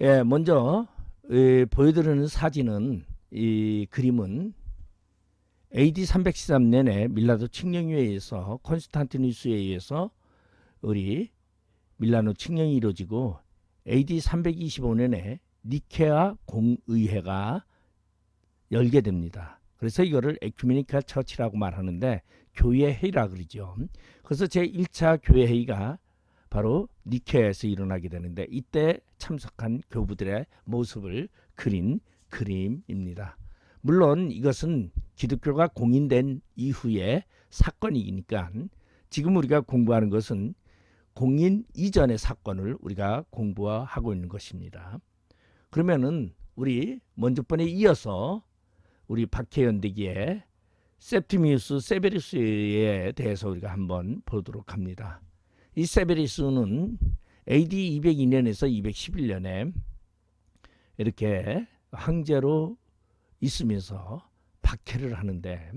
예, 먼저 보여드리는 사진은 이 그림은 AD 313년에 밀라노 칙령에 의해서 콘스탄티누스에 의해서 우리 밀라노 칙령이 이루어지고 AD 325년에 니케아 공의회가 열게 됩니다. 그래서 이거를 에큐메니컬 처치라고 말하는데 교회 회의라 그러죠. 그래서 제1차 교회 회의가 바로 니케아에서 일어나게 되는데 이때 참석한 교부들의 모습을 그린 그림입니다. 물론 이것은 기독교가 공인된 이후의 사건이니까 지금 우리가 공부하는 것은 공인 이전의 사건을 우리가 공부하고 있는 것입니다. 그러면은 우리 먼저 번에 이어서 우리 박해연대기의 septimius 세베리스에 대해서 우리가 한번 보도록 합니다. 이 세베리스는 AD 202년에서 211년에 이렇게 황제로 있으면서 박해를 하는데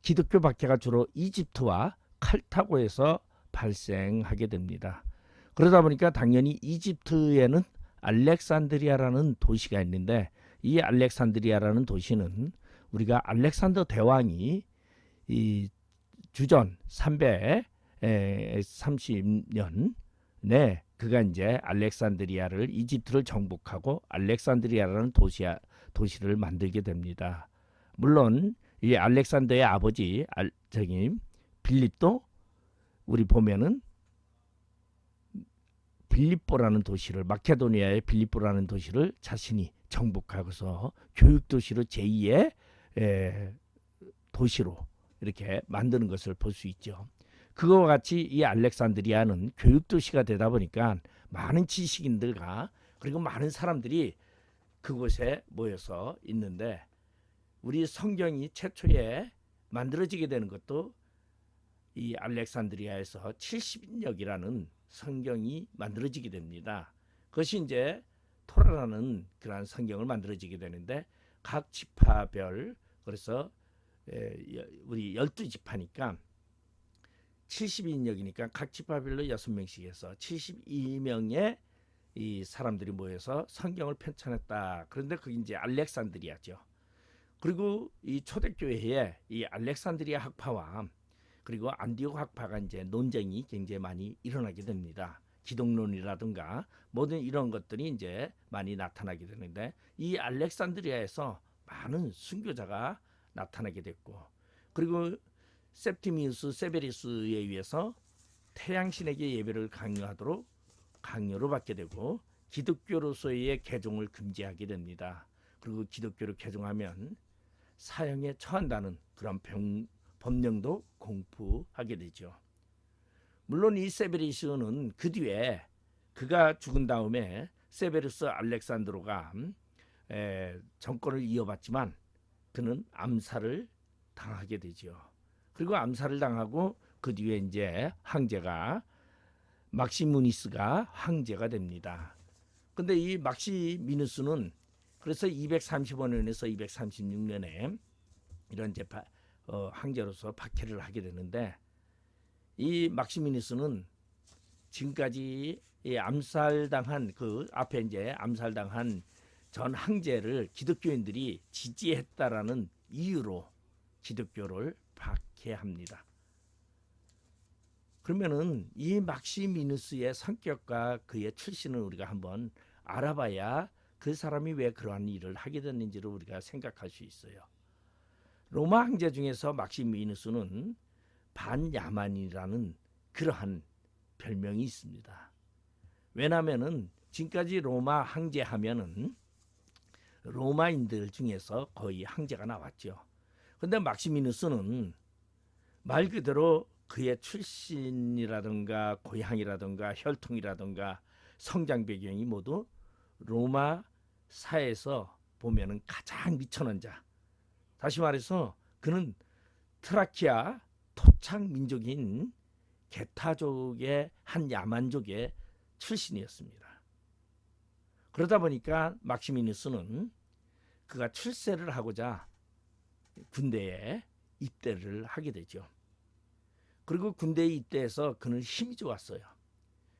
기독교 박해가 주로 이집트와 칼타고에서 발생하게 됩니다. 그러다 보니까 당연히 이집트에는 알렉산드리아라는 도시가 있는데 이 알렉산드리아라는 도시는 우리가 알렉산더 대왕이 이 주전 330년에 그가 이제 알렉산드리아를 이집트를 정복하고 알렉산드리아라는 도시를 만들게 됩니다. 물론 이 알렉산더의 아버지 저기 빌립도 우리 보면은 빌립보라는 도시를 마케도니아의 빌립보라는 도시를 자신이 정복하고서 교육 도시로 제2의 도시로 이렇게 만드는 것을 볼 수 있죠. 그거와 같이 이 알렉산드리아는 교육 도시가 되다 보니까 많은 지식인들과 그리고 많은 사람들이 그곳에 모여서 있는데 우리 성경이 최초에 만들어지게 되는 것도 이 알렉산드리아에서 70인역이라는 성경이 만들어지게 됩니다. 그것이 이제 토라라는 그러한 성경을 만들어지게 되는데 각 지파별 그래서 우리 12지파니까 70인역이니까 각 지파별로 6명씩 해서 72명의 이 사람들이 모여서 성경을 편찬했다. 그런데 그게 이제 알렉산드리아죠. 그리고 이 초대교회에 이 알렉산드리아 학파와 그리고 안디옥 학파가 이제 논쟁이 굉장히 많이 일어나게 됩니다. 기독론이라든가 모든 이런 것들이 이제 많이 나타나게 되는데 이 알렉산드리아에서 많은 순교자가 나타나게 됐고 그리고 septimius 세베리스에 의해서 태양신에게 예배를 강요로 받게 되고 기독교로서의 개종을 금지하게 됩니다. 그리고 기독교를 개종하면 사형에 처한다는 그런 법령도 공포하게 되죠. 물론 이 세베리스는 그 뒤에 그가 죽은 다음에 세베르스 알렉산드로가 정권을 이어받지만 그는 암살을 당하게 되죠. 그리고 암살을 당하고 그 뒤에 이제 황제가 막시무니스가 황제가 됩니다. 근데 이 막시미누스는 그래서 235년에서 236년에 이런 이제 황제로서 박해를 하게 되는데 이 막시미누스는 지금까지 이 암살당한 그 앞에 이제 암살당한 전 황제를 기독교인들이 지지했다라는 이유로 기독교를 박해합니다. 그러면은 이 막시미누스의 성격과 그의 출신을 우리가 한번 알아봐야 그 사람이 왜 그러한 일을 하게 됐는지를 우리가 생각할 수 있어요. 로마 황제 중에서 막시미누스는 반야만이라는 그러한 별명이 있습니다. 왜냐하면은 지금까지 로마 황제 하면은 로마인들 중에서 거의 황제가 나왔죠. 근데 막시미누스는 말 그대로 그의 출신이라든가 고향이라든가 혈통이라든가 성장 배경이 모두 로마 사에서 보면은 가장 미천한 자. 다시 말해서 그는 트라키아 토착 민족인 게타족의 한 야만족의 출신이었습니다. 그러다 보니까 막시미누스는 그가 출세를 하고자 군대에 입대를 하게 되죠. 그리고 군대에 입대해서 그는 힘이 좋았어요.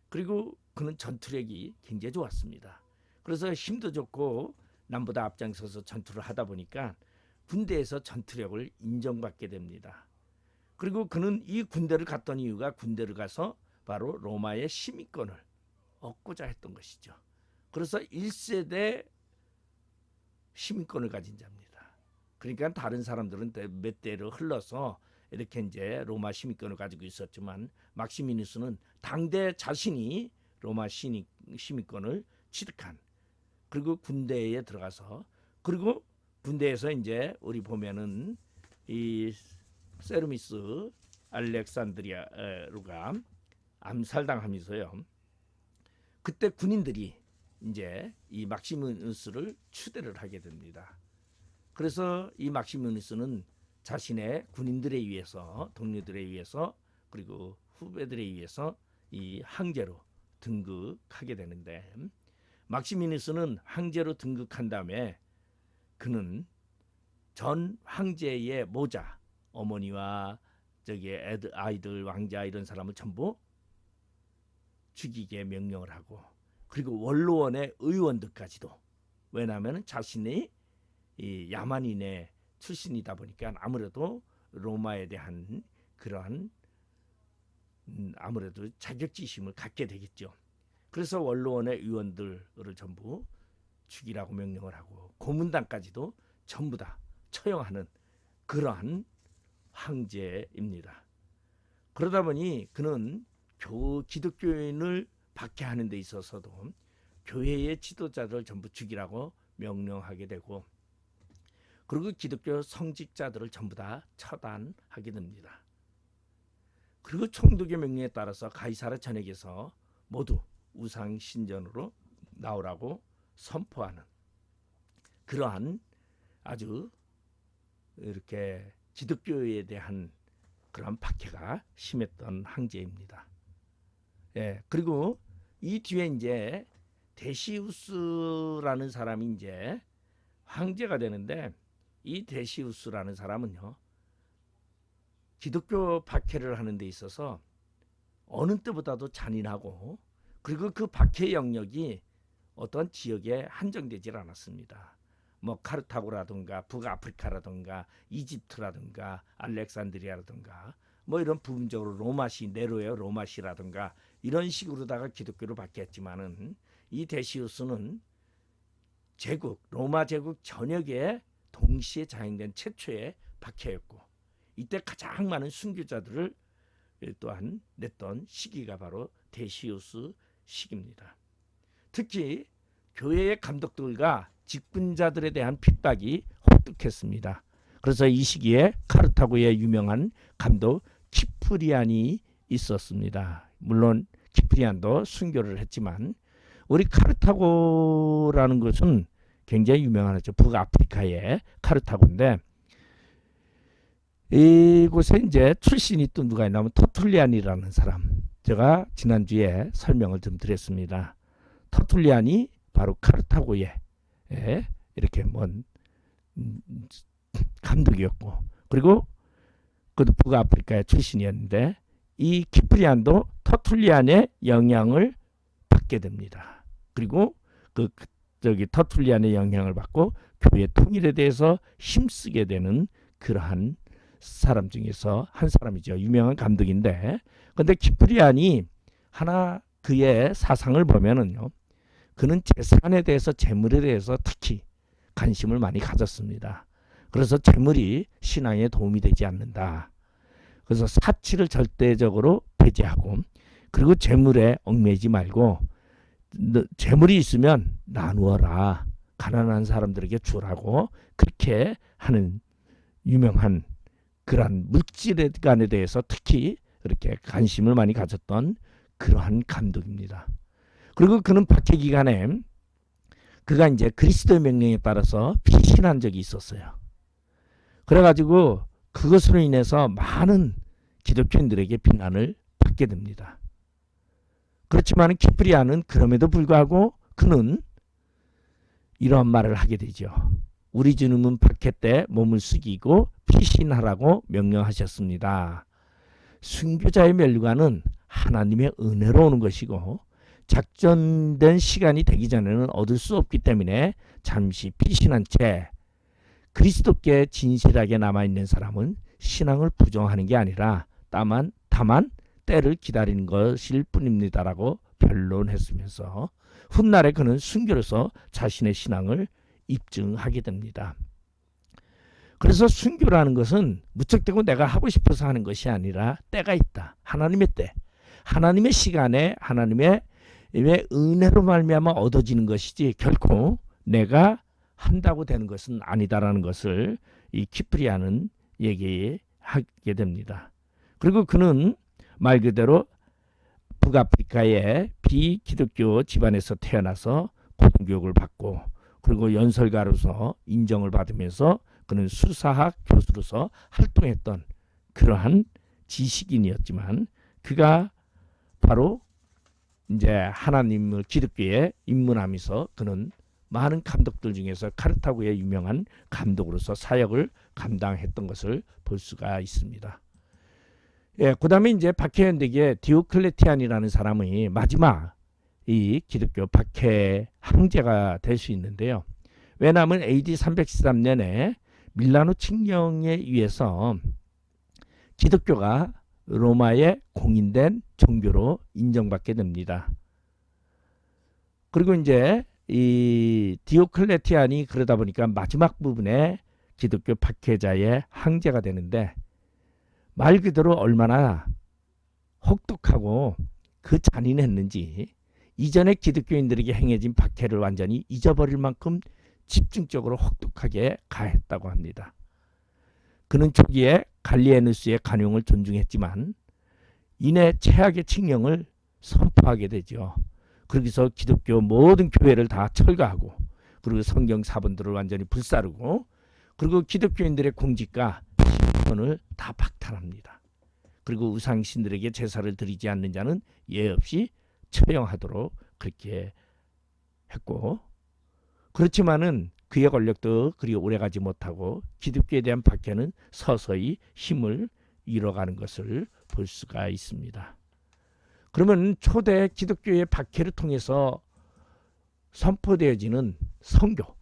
그리고 그는 전투력이 굉장히 좋았습니다. 그래서 힘도 좋고 남보다 앞장서서 전투를 하다 보니까 군대에서 전투력을 인정받게 됩니다. 그리고 그는 이 군대를 갔던 이유가 군대를 가서 바로 로마의 시민권을 얻고자 했던 것이죠. 그래서 1세대 시민권을 가진 자입니다. 그러니까 다른 사람들은 몇 대를 흘러서 이렇게 이제 로마 시민권을 가지고 있었지만 막시미누스는 당대 자신이 로마 시민권을 취득한, 그리고 군대에 들어가서, 그리고 군대에서 이제 우리 보면은 이 세르미스 알렉산드리아루가 암살당하면서요. 그때 군인들이 이제 이 막시미누스를 추대를 하게 됩니다. 그래서 이 막시미누스는 자신의 군인들에 의해서, 동료들에 의해서, 그리고 후배들에 의해서 이 황제로 등극하게 되는데, 막시미누스는 황제로 등극한 다음에 그는 전 황제의 모자, 어머니와 저기 아이들, 왕자 이런 사람을 전부 죽이게 명령을 하고, 그리고 원로원의 의원들까지도, 왜냐하면 자신이 이 야만인의 출신이다 보니까 아무래도 로마에 대한 그러한 아무래도 자격지심을 갖게 되겠죠. 그래서 원로원의 의원들을 전부 죽이라고 명령을 하고 고문단까지도 전부 다 처형하는 그러한 황제입니다. 그러다 보니 그는 기독교인을 박해하는 데 있어서도 교회의 지도자들을 전부 죽이라고 명령하게 되고, 그리고 기독교 성직자들을 전부 다 처단하게 됩니다. 그리고 총독의 명령에 따라서 가이사라 전역에서 모두 우상 신전으로 나오라고 선포하는 그러한 아주 이렇게 기독교에 대한 그런 박해가 심했던 황제입니다. 예, 그리고 이 뒤에 이제 데시우스라는 사람이 이제 황제가 되는데, 이 데시우스라는 사람은요, 기독교 박해를 하는 데 있어서 어느 때보다도 잔인하고, 그리고 그 박해 영역이 어떤 지역에 한정되지 않았습니다. 뭐 카르타고라든가 북아프리카라든가 이집트라든가 알렉산드리아라든가 뭐 이런 부분적으로 로마시, 네로의 로마시라든가 이런 식으로다가 기독교를 박해했지만은, 이 데시우스는 제국, 로마 제국 전역에 동시에 자행된 최초의 박해였고, 이때 가장 많은 순교자들을 또한 냈던 시기가 바로 데시우스 시기입니다. 특히 교회의 감독들과 직분자들에 대한 핍박이 혹독했습니다. 그래서 이 시기에 카르타고의 유명한 감독 키프리안이 있었습니다. 물론 키프리안도 순교를 했지만, 우리 카르타고라는 것은 굉장히 유명하죠. 북아프리카의 카르타고인데, 이곳에 이제 출신이 또 누가 있냐면 터툴리안이라는 사람, 제가 지난주에 설명을 좀 드렸습니다. 터툴리안이 바로 카르타고의 이렇게 먼 감독이었고, 그리고 그도 북아프리카의 출신이었는데, 이 키프리안도 터툴리안의 영향을 받게 됩니다. 그리고 터툴리안의 영향을 받고 교회 통일에 대해서 힘쓰게 되는 그러한 사람 중에서 한 사람이죠. 유명한 감독인데, 근데 키프리안이 하나 그의 사상을 보면은요, 그는 재산에 대해서, 재물에 대해서 특히 관심을 많이 가졌습니다. 그래서 재물이 신앙에 도움이 되지 않는다. 그래서 사치를 절대적으로 배제하고, 그리고 재물에 얽매이지 말고 재물이 있으면 나누어라, 가난한 사람들에게 주라고 그렇게 하는 유명한 그러한 물질에 대해서 특히 그렇게 관심을 많이 가졌던 그러한 감독입니다. 그리고 그는 박해 기간에 그가 이제 그리스도의 명령에 따라서 피신한 적이 있었어요. 그래가지고 그것으로 인해서 많은 기독교인들에게 비난을 받게 됩니다. 그렇지만 키프리안은 그럼에도 불구하고 그는 이러한 말을 하게 되죠. 우리 주님은 박해 때 몸을 숙이고 피신하라고 명령하셨습니다. 순교자의 멸류관은 하나님의 은혜로 오는 것이고, 작전된 시간이 되기 전에는 얻을 수 없기 때문에 잠시 피신한 채 그리스도께 진실하게 남아있는 사람은 신앙을 부정하는 게 아니라 다만 때를 기다리는 것일 뿐입니다라고 변론했으면서 훗날에 그는 순교로서 자신의 신앙을 입증하게 됩니다. 그래서 순교라는 것은 무턱대고 내가 하고 싶어서 하는 것이 아니라 때가 있다. 하나님의 때, 하나님의 시간에 하나님의 은혜로 말미암아 얻어지는 것이지 결코 내가 한다고 되는 것은 아니다라는 것을 이 키프리아는 얘기하게 됩니다. 그리고 그는 말 그대로 북아프리카의 비기독교 집안에서 태어나서 고등교육을 받고 그리고 연설가로서 인정을 받으면서 그는 수사학 교수로서 활동했던 그러한 지식인이었지만 그가 바로 이제 하나님을 기독교에 입문하면서 그는 많은 감독들 중에서 카르타고의 유명한 감독으로서 사역을 감당했던 것을 볼 수가 있습니다. 예, 그다음에 이제 박해현대기의 디오클레티안이라는 사람이 마지막 이 기독교 박해 황제가 될 수 있는데요. 왜냐하면 AD 313년에 밀라노 칙령에 의해서 기독교가 로마의 공인된 종교로 인정받게 됩니다. 그리고 이제 이 디오클레티안이 그러다 보니까 마지막 부분에 기독교 박해자의 황제가 되는데 말 그대로 얼마나 혹독하고 그 잔인했는지 이전에 기독교인들에게 행해진 박해를 완전히 잊어버릴 만큼 집중적으로 혹독하게 가했다고 합니다. 그는 초기에 갈리에누스의 간용을 존중했지만 이내 최악의 칙령을 선포하게 되죠. 그러기서 기독교 모든 교회를 다 철거하고 그리고 성경 사본들을 완전히 불사르고 그리고 기독교인들의 공직과 신분을 다 박탈합니다. 그리고 우상신들에게 제사를 드리지 않는 자는 예 없이 처형하도록 그렇게 했고 그렇지만은 그의 권력도 그리 오래가지 못하고 기독교에 대한 박해는 서서히 힘을 잃어가는 것을 볼 수가 있습니다. 그러면 초대 기독교의 박해를 통해서 선포되어지는 선교,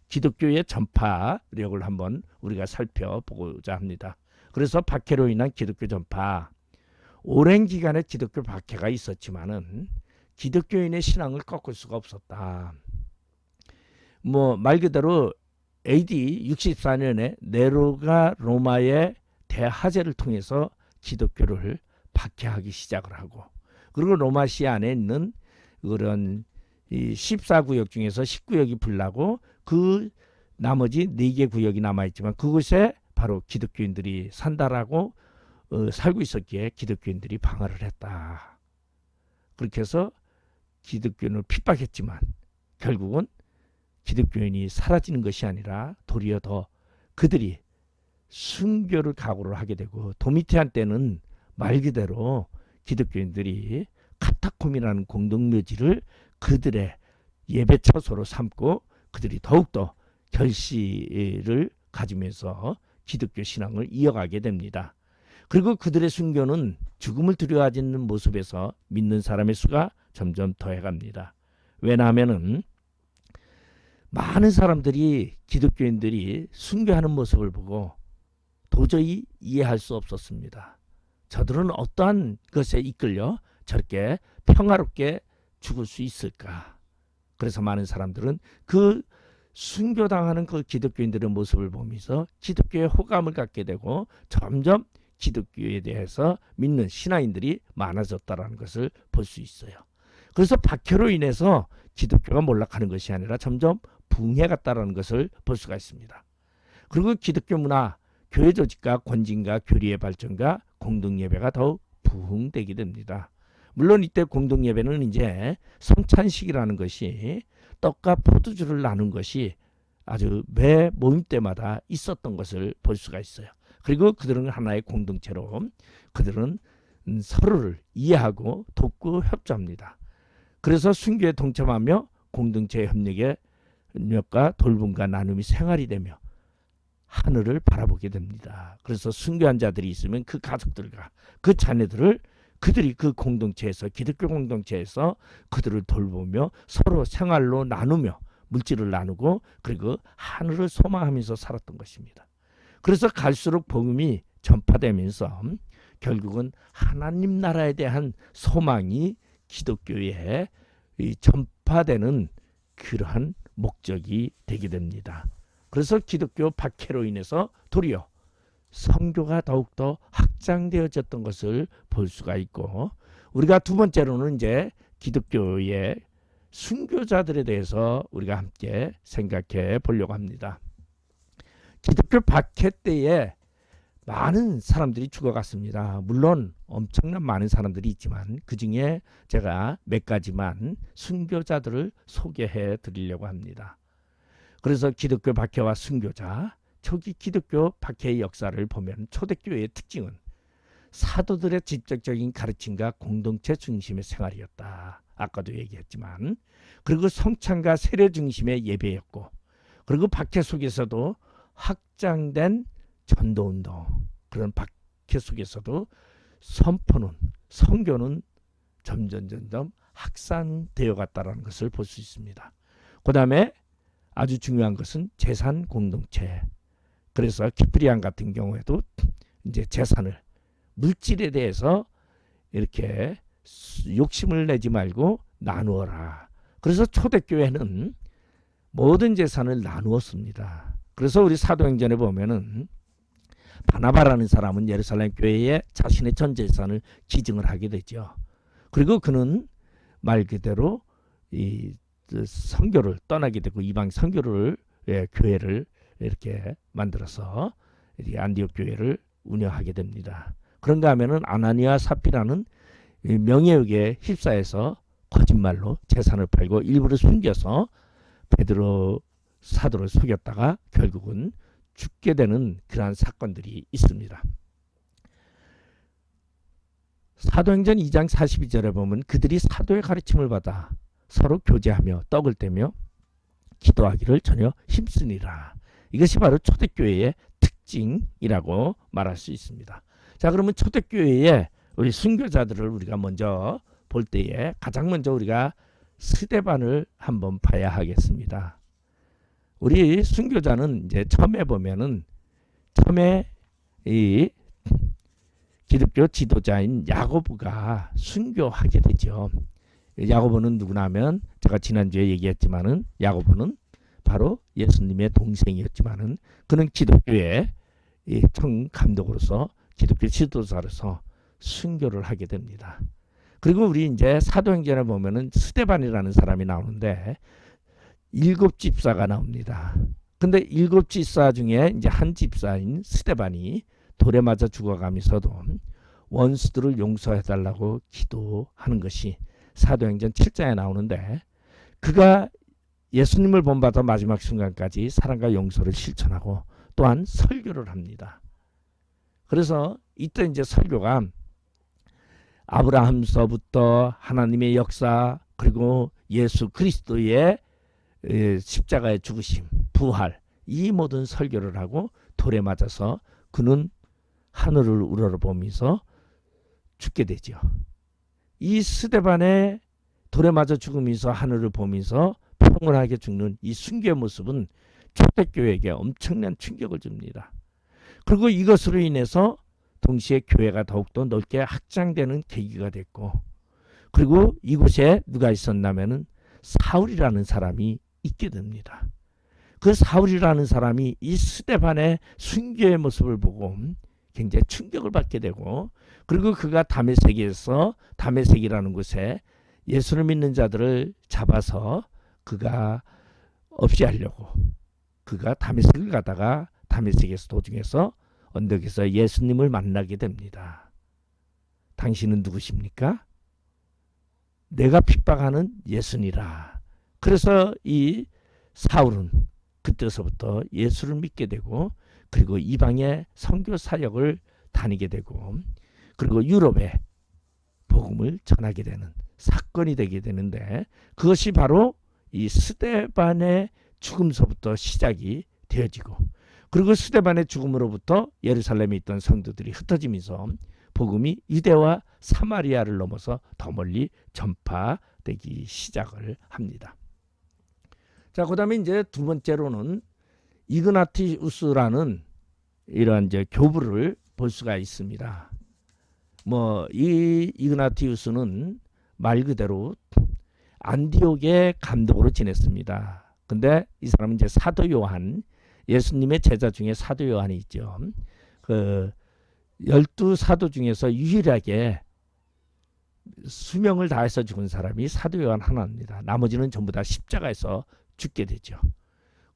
기독교의 전파력을 한번 우리가 살펴보고자 합니다. 그래서 박해로 인한 기독교 전파, 오랜 기간의 기독교 박해가 있었지만은 기독교인의 신앙을 꺾을 수가 없었다. 말 그대로 AD 64년에 네로가 로마의 대하제를 통해서 기독교를 박해하기 시작을 하고 그리고 로마시 안에 있는 그런 14구역 중에서 10구역이 불나고 그 나머지 4개 구역이 남아있지만 그곳에 바로 기독교인들이 산다라고 살고 있었기에 기독교인들이 방어를 했다. 그렇게 해서 기독교인을 핍박했지만 결국은 기독교인이 사라지는 것이 아니라 도리어 더 그들이 순교를 각오를 하게 되고 도미티안 때는 말 그대로 기독교인들이 카타콤이라는 공동묘지를 그들의 예배 처소로 삼고 그들이 더욱더 결실을 가지면서 기독교 신앙을 이어가게 됩니다. 그리고 그들의 순교는 죽음을 두려워하지 않는 모습에서 믿는 사람의 수가 점점 더해갑니다. 왜냐하면은 많은 사람들이 기독교인들이 순교하는 모습을 보고 도저히 이해할 수 없었습니다. 저들은 어떠한 것에 이끌려 저렇게 평화롭게 죽을 수 있을까? 그래서 많은 사람들은 그 순교당하는 그 기독교인들의 모습을 보면서 기독교에 호감을 갖게 되고 점점 기독교에 대해서 믿는 신앙인들이 많아졌다는 것을 볼 수 있어요. 그래서 박해로 인해서 기독교가 몰락하는 것이 아니라 점점 붕해갔다는 것을 볼 수가 있습니다. 그리고 기독교 문화, 교회 조직과 권진과 교리의 발전과 공동예배가 더욱 부흥되게 됩니다. 물론 이때 공동예배는 이제 성찬식이라는 것이 떡과 포도주를 나눈 것이 아주 매 모임 때마다 있었던 것을 볼 수가 있어요. 그리고 그들은 하나의 공동체로 그들은 서로를 이해하고 돕고 협조합니다. 그래서 순교에 동참하며 공동체의 협력과 돌봄과 나눔이 생활이 되며 하늘을 바라보게 됩니다. 그래서 순교한 자들이 있으면 그 가족들과 그 자녀들을 그들이 그 공동체에서 기독교 공동체에서 그들을 돌보며 서로 생활로 나누며 물질을 나누고 그리고 하늘을 소망하면서 살았던 것입니다. 그래서 갈수록 복음이 전파되면서 결국은 하나님 나라에 대한 소망이 기독교에 전파되는 그러한 목적이 되게 됩니다. 그래서 기독교 박해로 인해서 도리어 선교가 더욱더 확장되어졌던 것을 볼 수가 있고, 우리가 두 번째로는 이제 기독교의 순교자들에 대해서 우리가 함께 생각해 보려고 합니다. 기독교 박해 때에 많은 사람들이 죽어갔습니다. 물론 엄청난 많은 사람들이 있지만 그 중에 제가 몇 가지만 순교자들을 소개해 드리려고 합니다. 그래서 기독교 박해와 순교자, 초기 기독교 박해의 역사를 보면 초대교회의 특징은 사도들의 직접적인 가르침과 공동체 중심의 생활이었다. 아까도 얘기했지만, 그리고 성찬과 세례 중심의 예배였고, 그리고 박해 속에서도 확장된 전도운동, 그런 박해 속에서도 선포는, 선교는 점점 확산되어 갔다는 것을 볼 수 있습니다. 그 다음에 아주 중요한 것은 재산 공동체. 그래서 키프리안 같은 경우에도 이제 재산을, 물질에 대해서 이렇게 욕심을 내지 말고 나누어라. 그래서 초대교회는 모든 재산을 나누었습니다. 그래서 우리 사도행전에 보면은 바나바라는 사람은 예루살렘 교회에 자신의 전 재산을 기증을 하게 되죠. 그리고 그는 말 그대로 이 선교를 떠나게 되고 이방 선교를 교회를 이렇게 만들어서 안디옥 교회를 운영하게 됩니다. 그런가 하면은 아나니아 사피라는 명예욕에 휩싸여서 거짓말로 재산을 팔고 일부러 숨겨서 베드로 사도를 속였다가 결국은 죽게 되는 그러한 사건들이 있습니다. 사도행전 2장 42절에 보면 그들이 사도의 가르침을 받아 서로 교제하며 떡을 떼며 기도하기를 전혀 힘쓰니라. 이것이 바로 초대교회의 특징이라고 말할 수 있습니다. 자, 그러면 초대교회의 우리 순교자들을 우리가 먼저 볼 때에 가장 먼저 우리가 스데반을 한번 봐야 하겠습니다. 우리 순교자는 이제 처음에 보면은 처음에 이 기독교 지도자인 야고보가 순교하게 되죠. 야고보는 누구나 하면 제가 지난주에 얘기했지만은 야고보는 바로 예수님의 동생이었지만은 그는 기독교의 청 감독으로서 기독교 지도자로서 순교를 하게 됩니다. 그리고 우리 이제 사도행전에 보면은 스데반이라는 사람이 나오는데 7집사가 나옵니다. 근데 7집사 중에 이제 한 집사인 스데반이 돌에 맞아 죽어가면서도 원수들을 용서해달라고 기도하는 것이 사도행전 7장에 나오는데, 그가 예수님을 본받아 마지막 순간까지 사랑과 용서를 실천하고 또한 설교를 합니다. 그래서 이때 이제 설교가 아브라함서부터 하나님의 역사, 그리고 예수 그리스도의 십자가의 죽으심, 부활, 이 모든 설교를 하고 돌에 맞아서 그는 하늘을 우러러보면서 죽게 되죠. 이 스데반의 돌에 맞아 죽으면서 하늘을 보면서 평온하게 죽는 이 순교의 모습은 초대교회에게 엄청난 충격을 줍니다. 그리고 이것으로 인해서 동시에 교회가 더욱더 넓게 확장되는 계기가 됐고, 그리고 이곳에 누가 있었냐면은 사울이라는 사람이 있게 됩니다. 그 사울이라는 사람이 이 스데반의 순교의 모습을 보고 굉장히 충격을 받게 되고, 그리고 그가 다메섹에서, 다메섹이라는 곳에 예수를 믿는 자들을 잡아서 그가 없이 하려고 그가 다메섹을 가다가 다메섹에서 도중에서 언덕에서 예수님을 만나게 됩니다. 당신은 누구십니까? 내가 핍박하는 예수니라. 그래서 이 사울은 그때서부터 예수를 믿게 되고, 그리고 이방의 선교 사역을 다니게 되고, 그리고 유럽에 복음을 전하게 되는 사건이 되게 되는데, 그것이 바로 이 스데반의 죽음서부터 시작이 되어지고, 그리고 스데반의 죽음으로부터 예루살렘에 있던 성도들이 흩어지면서 복음이 유대와 사마리아를 넘어서 더 멀리 전파되기 시작을 합니다. 자, 그다음에 이제 두 번째로는 이그나티우스라는 이러한 이제 교부를 볼 수가 있습니다. 뭐 이 이그나티우스는 말 그대로 안디옥의 감독으로 지냈습니다. 근데 이 사람은 이제 사도 요한, 예수님의 제자 중에 사도 요한이 있죠. 그 12사도 중에서 유일하게 수명을 다해서 죽은 사람이 사도 요한 하나입니다. 나머지는 전부 다 십자가에서 죽게 되죠.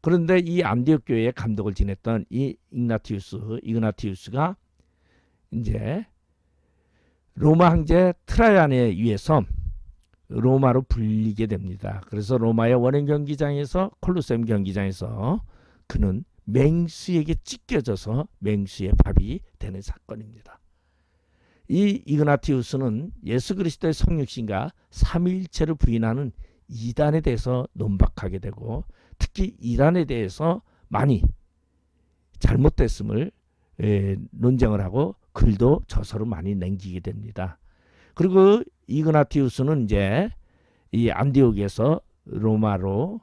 그런데 이 안디옥 교회의 감독을 지냈던 이 이그나티우스가 이제 로마 황제 트라이안에 의해서 로마로 불리게 됩니다. 그래서 로마의 원형 경기장에서 콜로세움 경기장에서 그는 맹수에게 찢겨져서 맹수의 밥이 되는 사건입니다. 이 이그나티우스는 예수 그리스도의 성육신과 삼위일체를 부인하는 이단에 대해서 논박하게 되고, 특히 이단에 대해서 많이 잘못됐음을 논쟁을 하고 글도 저서로 많이 남기게 됩니다. 그리고 이그나티우스는 이제 이 안디옥에서 로마로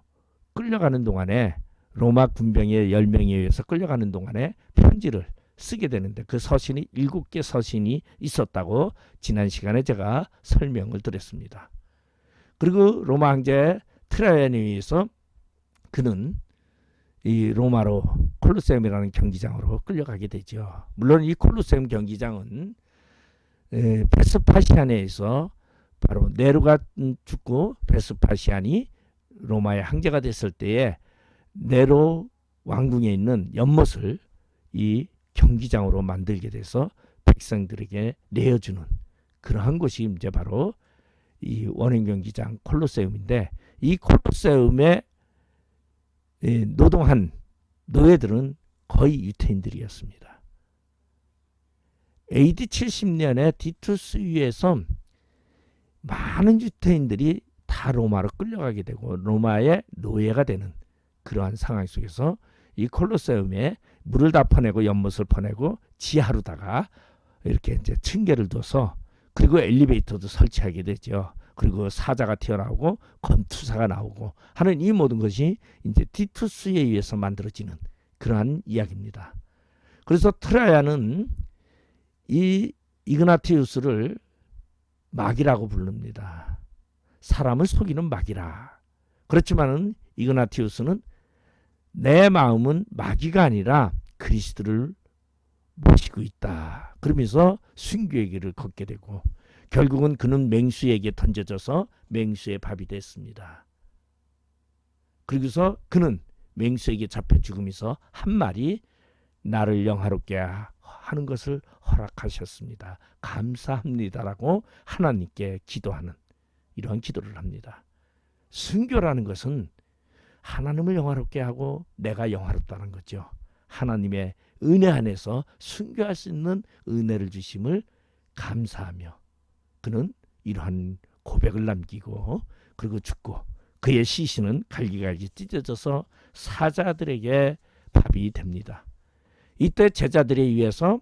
끌려가는 동안에, 로마 군병의 10명에 의해서 끌려가는 동안에 편지를 쓰게 되는데, 그 서신이 7개 서신이 있었다고 지난 시간에 제가 설명을 드렸습니다. 그리고 로마 황제 트라이안에 의해서 그는 이 로마로 콜로세움이라는 경기장으로 끌려가게 되죠. 물론 이 콜로세움 경기장은 베스파시안에서 바로 네로가 죽고 베스파시안이 로마의 황제가 됐을 때에 네로 왕궁에 있는 연못을 이 경기장으로 만들게 돼서 백성들에게 내어주는 그러한 곳이 이제 바로 이 원형 경기장 콜로세움인데, 이 콜로세움에 노동한 노예들은 거의 유태인들이었습니다. AD 70년에 디투스유에서 많은 유태인들이 다 로마로 끌려가게 되고 로마의 노예가 되는 그러한 상황 속에서 이 콜로세움에 물을 다 퍼내고 연못을 퍼내고 지하로다가 이렇게 이제 층계를 둬서, 그리고 엘리베이터도 설치하게 되죠. 그리고 사자가 튀어나오고 검투사가 나오고 하는 이 모든 것이 이제 티투스에 의해서 만들어지는 그러한 이야기입니다. 그래서 트라이안은 이 이그나티우스를 마귀라고 부릅니다. 사람을 속이는 마귀라. 그렇지만은 이그나티우스는 내 마음은 마귀가 아니라 그리스도를 모시고 있다, 그러면서 순교의 길을 걷게 되고, 결국은 그는 맹수에게 던져져서 맹수의 밥이 됐습니다. 그리고서 그는 맹수에게 잡혀 죽으면서 한 말이 나를 영화롭게 하는 것을 허락하셨습니다, 감사합니다라고 하나님께 기도하는 이러한 기도를 합니다. 순교라는 것은 하나님을 영화롭게 하고 내가 영화롭다는 거죠. 하나님의 은혜 안에서 순교할 수 있는 은혜를 주심을 감사하며 그는 이러한 고백을 남기고 그리고 죽고, 그의 시신은 갈기갈기 찢어져서 사자들에게 밥이 됩니다. 이때 제자들에 의해서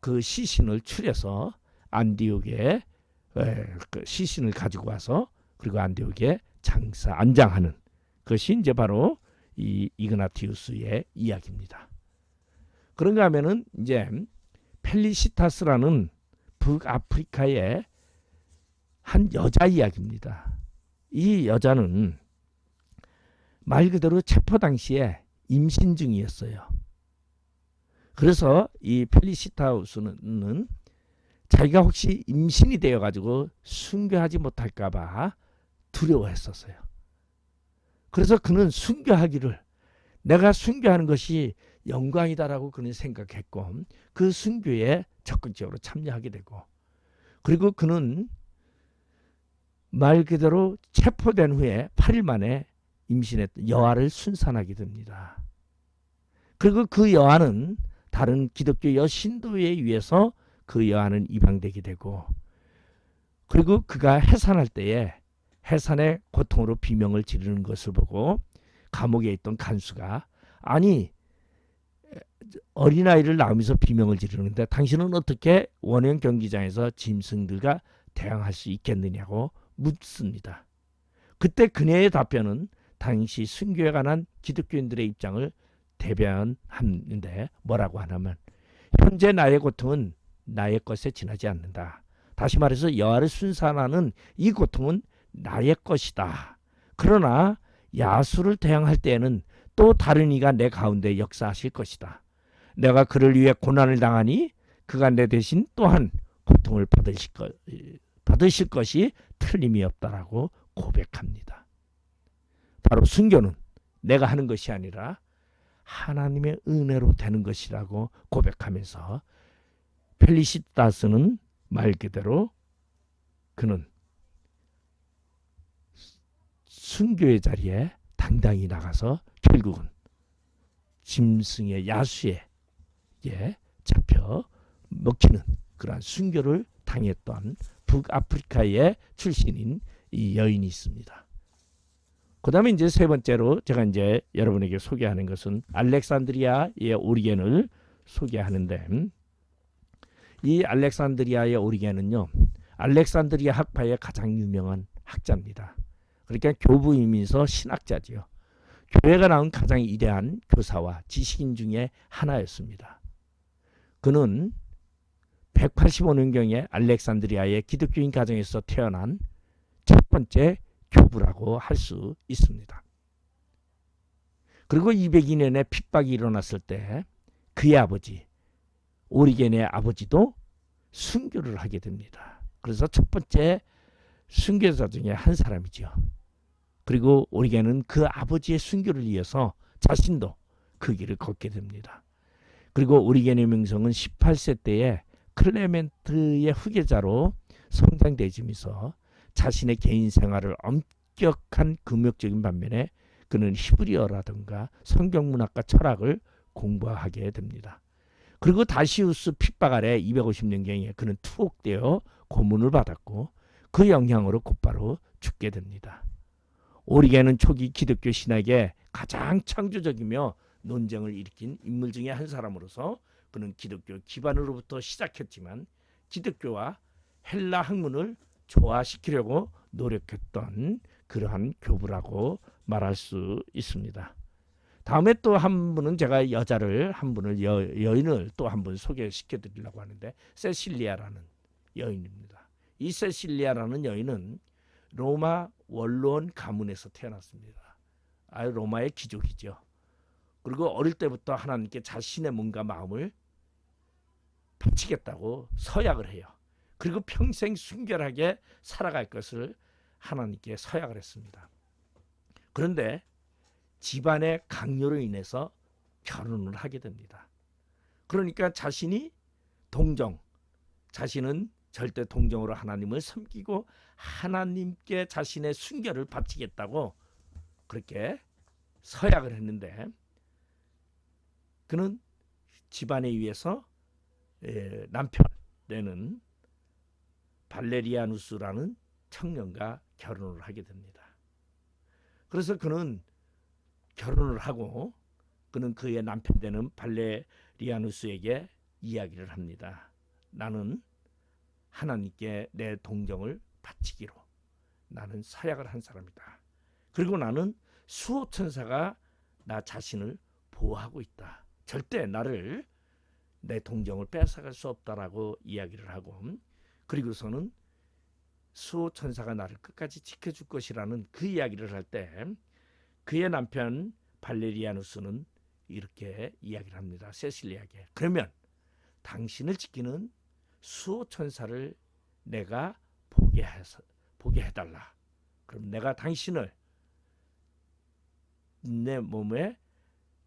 그 시신을 추려서 안디옥에 그 시신을 가지고 와서 그리고 안디옥에 안장하는 것이 이제 바로 이 이그나티우스의 이야기입니다. 그런가 하면은 이제 펠리시타스라는 북아프리카의 한 여자 이야기입니다. 이 여자는 말 그대로 체포 당시에 임신 중이었어요. 그래서 이 펠리시타우스는 자기가 혹시 임신이 되어가지고 순교하지 못할까봐 두려워했었어요. 그래서 그는 순교하기를, 내가 순교하는 것이 영광이다라고 그는 생각했고 그 순교에 적극적으로 참여하게 되고, 그리고 그는 말 그대로 체포된 후에 8일 만에 임신했던 여아를 순산하게 됩니다. 그리고 그 여아는 다른 기독교 여신도에 의해서 그 여아는 입양되게 되고, 그리고 그가 해산할 때에 해산의 고통으로 비명을 지르는 것을 보고 감옥에 있던 간수가, 아니 어린아이를 낳으면서 비명을 지르는데 당신은 어떻게 원형 경기장에서 짐승들과 대항할 수 있겠느냐고 묻습니다. 그때 그녀의 답변은 당시 순교에 관한 기독교인들의 입장을 대변하는데 뭐라고 하냐면, 현재 나의 고통은 나의 것에 지나지 않는다. 다시 말해서 여호와를 순산하는 이 고통은 나의 것이다. 그러나 야수를 대항할 때에는 또 다른 이가 내 가운데 역사하실 것이다. 내가 그를 위해 고난을 당하니 그가 내 대신 또한 고통을 받으실 것이 틀림이 없다라고 고백합니다. 바로 순교는 내가 하는 것이 아니라 하나님의 은혜로 되는 것이라고 고백하면서, 펠리시타스는 말 그대로 그는 순교의 자리에 당당히 나가서 결국은 짐승의 야수에 잡혀 먹히는 그러한 순교를 당했던 북아프리카의 출신인 이 여인이 있습니다. 그 다음에 이제 세 번째로 제가 이제 여러분에게 소개하는 것은 알렉산드리아의 오리겐을 소개하는데, 이 알렉산드리아의 오리겐은요, 알렉산드리아 학파의 가장 유명한 학자입니다. 그러니까 교부이면서 신학자지요. 교회가 낳은 가장 위대한 교사와 지식인 중에 하나였습니다. 그는 185년경에 알렉산드리아의 기독교인 가정에서 태어난 첫 번째 교부라고 할 수 있습니다. 그리고 202년에 핍박이 일어났을 때 그의 아버지 오리겐의 아버지도 순교를 하게 됩니다. 그래서 첫 번째 순교자 중에 한 사람이죠. 그리고 오리겐은 그 아버지의 순교를 위해서 자신도 그 길을 걷게 됩니다. 그리고 오리겐의 명성은 18세 때에 클레멘트의 후계자로 성장되면서 자신의 개인 생활을 엄격한 금욕적인 반면에 그는 히브리어라든가 성경문학과 철학을 공부하게 됩니다. 그리고 다시우스 핍박 아래 250년경에 그는 투옥되어 고문을 받았고 그 영향으로 곧바로 죽게 됩니다. 오리겐은 초기 기독교 신학의 가장 창조적이며 논쟁을 일으킨 인물 중에 한 사람으로서 그는 기독교 기반으로부터 시작했지만 기독교와 헬라 학문을 조화시키려고 노력했던 그러한 교부라고 말할 수 있습니다. 다음에 또 한 분은 제가 여자를 한 분을 여인을 또 한 분 소개시켜 드리려고 하는데, 세실리아라는 여인입니다. 이 세실리아라는 여인은 로마 원로원 가문에서 태어났습니다. 아유, 로마의 귀족이죠. 그리고 어릴 때부터 하나님께 자신의 몸과 마음을 바치겠다고 서약을 해요. 그리고 평생 순결하게 살아갈 것을 하나님께 서약을 했습니다. 그런데 집안의 강요로 인해서 결혼을 하게 됩니다. 그러니까 자신은 절대 동정으로 하나님을 섬기고 하나님께 자신의 순결을 바치겠다고 그렇게 서약을 했는데, 그는 집안에 의해서 남편에는 발레리아누스라는 청년과 결혼을 하게 됩니다. 그래서 그는 결혼을 하고 그는 그의 남편 되는 발레리아누스에게 이야기를 합니다. 나는 하나님께 내 동정을 바치기로 나는 서약을 한 사람이다. 그리고 나는 수호천사가 나 자신을 보호하고 있다. 절대 나를 내 동정을 뺏어갈 수 없다라고 이야기를 하고, 그리고서는 수호천사가 나를 끝까지 지켜줄 것이라는 그 이야기를 할 때 그의 남편 발레리아누스는 이렇게 이야기를 합니다. 세실리아에게. 그러면 당신을 지키는 수호천사를 내가 보게 해달라. 그럼 내가 당신을 내 몸에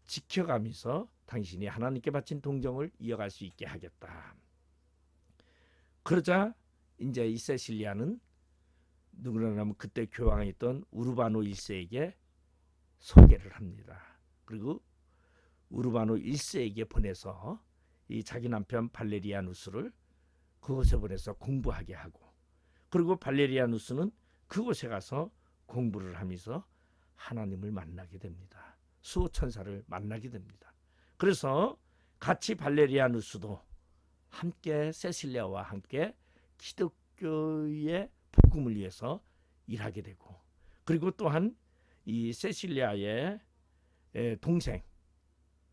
지켜가면서 당신이 하나님께 바친 동정을 이어갈 수 있게 하겠다. 그러자 이제 이 세실리아는 누구냐면 그때 교황이 있던 우르바노 1세에게 소개를 합니다. 그리고 우르바노 1세에게 보내서 이 자기 남편 발레리아누스를 그곳에 보내서 공부하게 하고, 그리고 발레리아누스는 그곳에 가서 공부를 하면서 하나님을 만나게 됩니다. 수호천사를 만나게 됩니다. 그래서 같이 발레리아누스도 함께 세실리아와 함께 기독교의 복음을 위해서 일하게 되고, 그리고 또한 이 세실리아의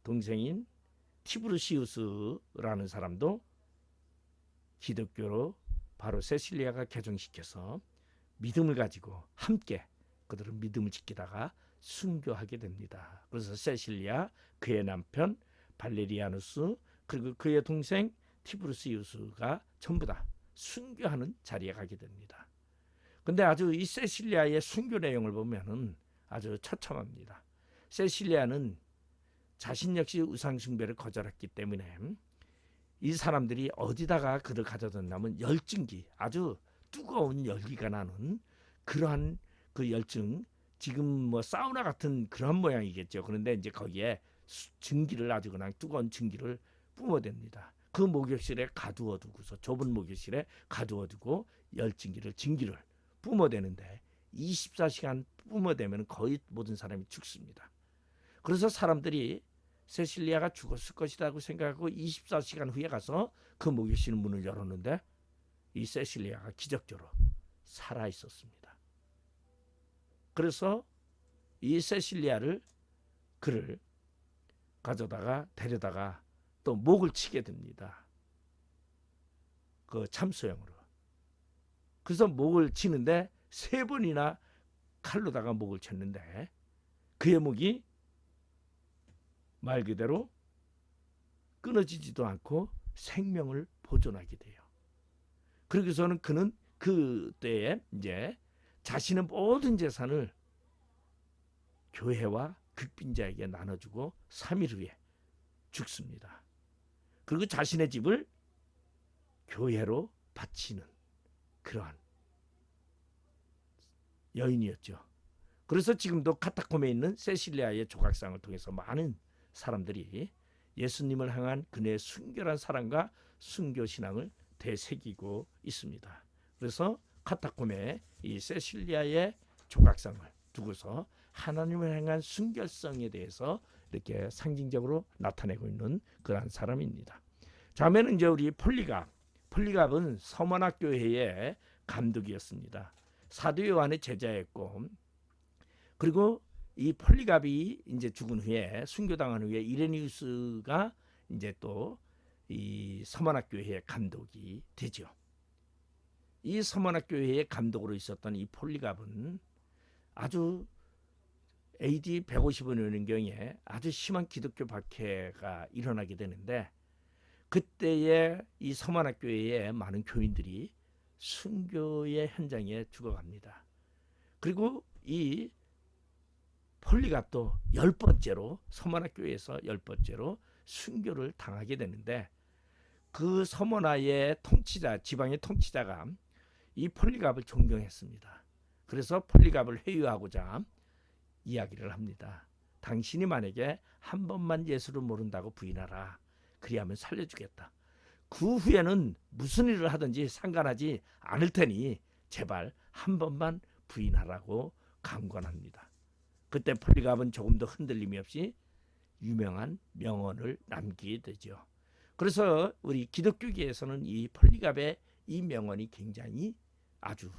동생인 티브루시우스라는 사람도 기독교로 바로 세실리아가 개종시켜서 믿음을 가지고 함께 그들은 믿음을 지키다가 순교하게 됩니다. 그래서 세실리아, 그의 남편 발레리아누스, 그리고 그의 동생 티브루시우스가 전부 다 순교하는 자리에 가게 됩니다. 근데 아주 이 세실리아의 순교 내용을 보면은 아주 처참합니다. 세실리아는 자신 역시 우상 숭배를 거절했기 때문에 이 사람들이 어디다가 그를 가져뒀냐면 열증기, 아주 뜨거운 열기가 나는 그러한 그 열증, 지금 뭐 사우나 같은 그런 모양이겠죠. 그런데 이제 거기에 증기를, 아주 그냥 뜨거운 증기를 뿜어댑니다. 그 목욕실에 가두어 두고서, 좁은 목욕실에 가두어 두고 증기를 뿜어대는데 24시간 뿜어대면 거의 모든 사람이 죽습니다. 그래서 사람들이 세실리아가 죽었을 것이라고 생각하고 24시간 후에 가서 그 목욕실 문을 열었는데 이 세실리아가 기적적으로 살아 있었습니다. 그래서 이 세실리아를, 그를 데려다가 또 목을 치게 됩니다. 그 참소형으로. 그래서 목을 치는데 3번이나 칼로다가 목을 쳤는데 그의 목이 말 그대로 끊어지지도 않고 생명을 보존하게 돼요. 그러고서는 그는 그때에 이제 자신의 모든 재산을 교회와 극빈자에게 나눠주고 3일 후에 죽습니다. 그리고 자신의 집을 교회로 바치는 그러한 여인이었죠. 그래서 지금도 카타콤에 있는 세실리아의 조각상을 통해서 많은 사람들이 예수님을 향한 그녀의 순결한 사랑과 순교 신앙을 되새기고 있습니다. 그래서 카타콤에 이 세실리아의 조각상을 두고서 하나님을 향한 순결성에 대해서 이렇게 상징적으로 나타내고 있는 그러한 사람입니다. 다음에는 이제 우리 폴리갑은 서머나 교회의 감독이었습니다. 사도 요한의 제자였고, 그리고 이 폴리갑이 이제 죽은 후에, 순교당한 후에 이레니우스가 이제 또 이 서머나 교회의 감독이 되죠. 이 서머나 교회의 감독으로 있었던 이 폴리갑은 아주 AD 155년경에 아주 심한 기독교 박해가 일어나게 되는데, 그때에 이 서머나 교회의 많은 교인들이 순교의 현장에 죽어갑니다. 그리고 이 폴리갑도 10번째로 서머나 교회에서 10번째로 순교를 당하게 되는데, 그 서머나의 통치자, 지방의 통치자가 이 폴리갑을 존경했습니다. 그래서 폴리갑을 회유하고자 이야기를 합니다. 당신이 만약에 한 번만 예수를 모른다고 부인하라. 그리하면 살려주겠다. 그 후에는 무슨 일을 하든지 상관하지 않을 테니 제발 한 번만 부인하라고 강권합니다. 그때 폴리갑은 조금도 흔들림이 없이 유명한 명언을 남기게 되죠. 그래서 우리 기독교계에서는 이 폴리갑의 이 명언이 굉장히 아주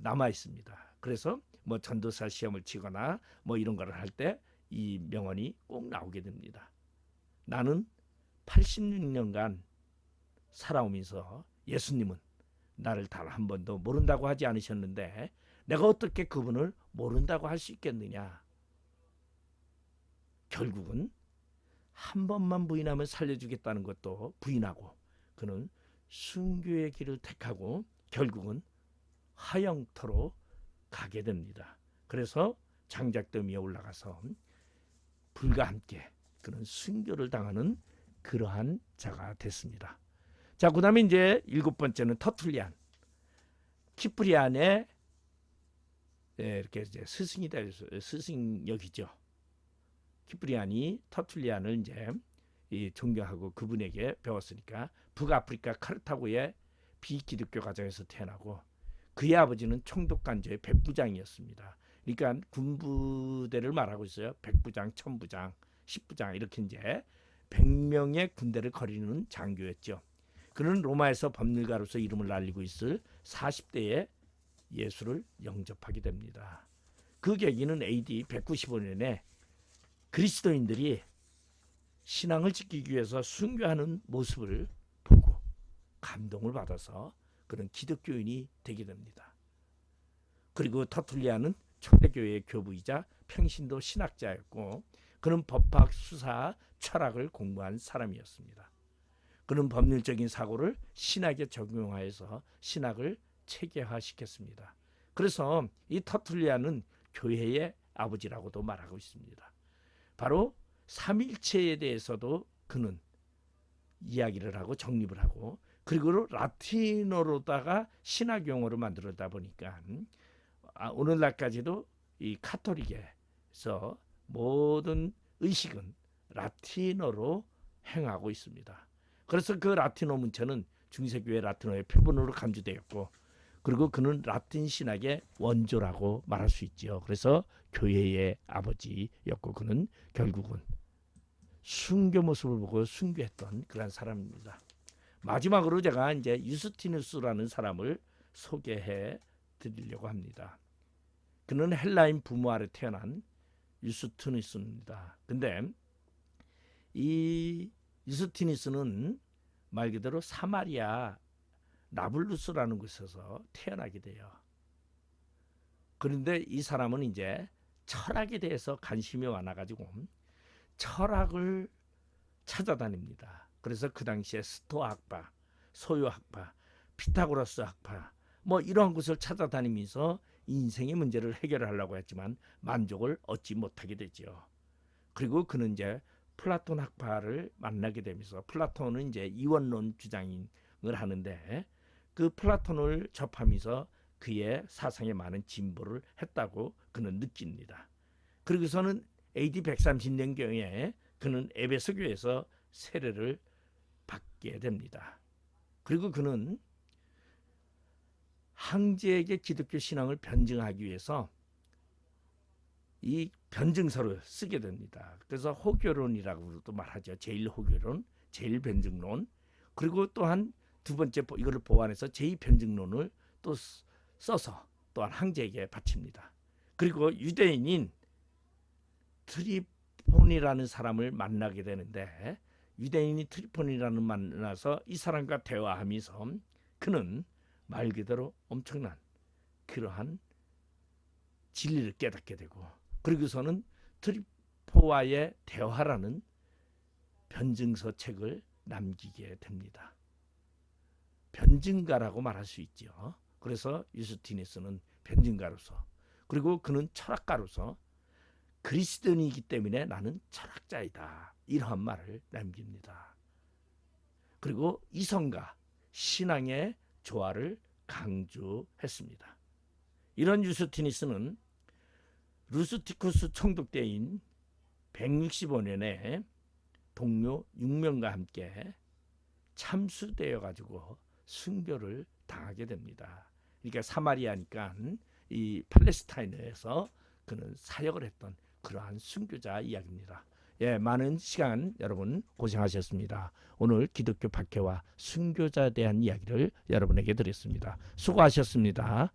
남아 있습니다. 그래서 뭐 전도사 시험을 치거나 뭐 이런 거를 할 때 이 명언이 꼭 나오게 됩니다. 나는 86년간 살아오면서 예수님은 나를 단 한 번도 모른다고 하지 않으셨는데 내가 어떻게 그분을 모른다고 할 수 있겠느냐. 결국은 한 번만 부인하면 살려주겠다는 것도 부인하고, 그는 순교의 길을 택하고 결국은 화영터로 가게 됩니다. 그래서 장작더미 위에 올라가서 불과 함께 그는 순교를 당하는 그러한 자가 됐습니다. 자, 그 다음에 이제 7번째는 터툴리안. 키프리안의 이렇게 이제 스승이다, 스승역이죠. 키프리안이 터툴리안을 이제 존경하고 그분에게 배웠으니까 북아프리카 카르타고의 비기독교 가정에서 태어나고, 그의 아버지는 총독관저의 백부장이었습니다. 그러니까 군부대를 말하고 있어요. 백부장, 천부장. 10부장 이렇게 이제 100명의 군대를 거리는 장교였죠. 그는 로마에서 법률가로서 이름을 날리고 있을 40대의 예수를 영접하게 됩니다. 그 계기는 AD 195년에 그리스도인들이 신앙을 지키기 위해서 순교하는 모습을 보고 감동을 받아서 그런 기독교인이 되게 됩니다. 그리고 터툴리아는 초대교회의 교부이자 평신도 신학자였고 그는 법학, 수사, 철학을 공부한 사람이었습니다. 그는 법률적인 사고를 신학에 적용하여서 신학을 체계화시켰습니다. 그래서 이 터툴리아는 교회의 아버지라고도 말하고 있습니다. 바로 삼일체에 대해서도 그는 이야기를 하고 정립을 하고 그리고 라틴어로다가 신학 용어를 만들다 보니까 오늘날까지도 이 카톨릭에서 모든 의식은 라틴어로 행하고 있습니다. 그래서 그 라틴어 문체는 중세교회 라틴어의 표본으로 간주되었고 그리고 그는 라틴 신학의 원조라고 말할 수 있죠. 그래서 교회의 아버지였고 그는 결국은 순교 모습을 보고 순교했던 그런 사람입니다. 마지막으로 제가 이제 유스티누스라는 사람을 소개해 드리려고 합니다. 그는 헬라인 부모 아래 태어난 유스티누스입니다. 근데 이 유스티누스는 말 그대로 사마리아 나블루스라는 곳에서 태어나게 돼요. 그런데 이 사람은 이제 철학에 대해서 관심이 많아가지고 철학을 찾아다닙니다. 그래서 그 당시에 스토아 학파, 소요 학파, 피타고라스 학파 뭐 이런 것을 찾아다니면서 인생의 문제를 해결하려고 했지만 만족을 얻지 못하게 되죠. 그리고 그는 이제 플라톤 학파를 만나게 되면서 플라톤은 이제 이원론 주장을 하는데 그 플라톤을 접하면서 그의 사상에 많은 진보를 했다고 그는 느낍니다. 그리고서는 AD 130년경에 그는 에베소 교회에서 세례를 받게 됩니다. 그리고 그는 황제에게 기독교 신앙을 변증하기 위해서 이 변증서를 쓰게 됩니다. 그래서 호교론이라고도 말하죠. 제1호교론, 제1변증론, 그리고 또한 두 번째 이거를 보완해서 제2변증론을 또 써서 또한 황제에게 바칩니다. 그리고 유대인인 트리폰이라는 사람을 만나게 되는데 유대인이 트리폰이라는 만나서 이 사람과 대화하면서 그는 말 그대로 엄청난 그러한 진리를 깨닫게 되고 그리고서는 트리포와의 대화라는 변증서 책을 남기게 됩니다. 변증가라고 말할 수 있죠. 그래서 유스티누스는 변증가로서 그리고 그는 철학가로서 그리스도인이기 때문에 나는 철학자이다. 이러한 말을 남깁니다. 그리고 이성과 신앙의 조화를 강조했습니다. 이런 유스티누스는 루스티쿠스 총독대인 165년에 동료 6명과 함께 참수되어 가지고 순교를 당하게 됩니다. 그러니까 사마리아니까 이 팔레스타인에서 그는 사역을 했던 그러한 순교자 이야기입니다. 예, 많은 시간 여러분 고생하셨습니다. 오늘 기독교 박해와 순교자에 대한 이야기를 여러분에게 드렸습니다. 수고하셨습니다.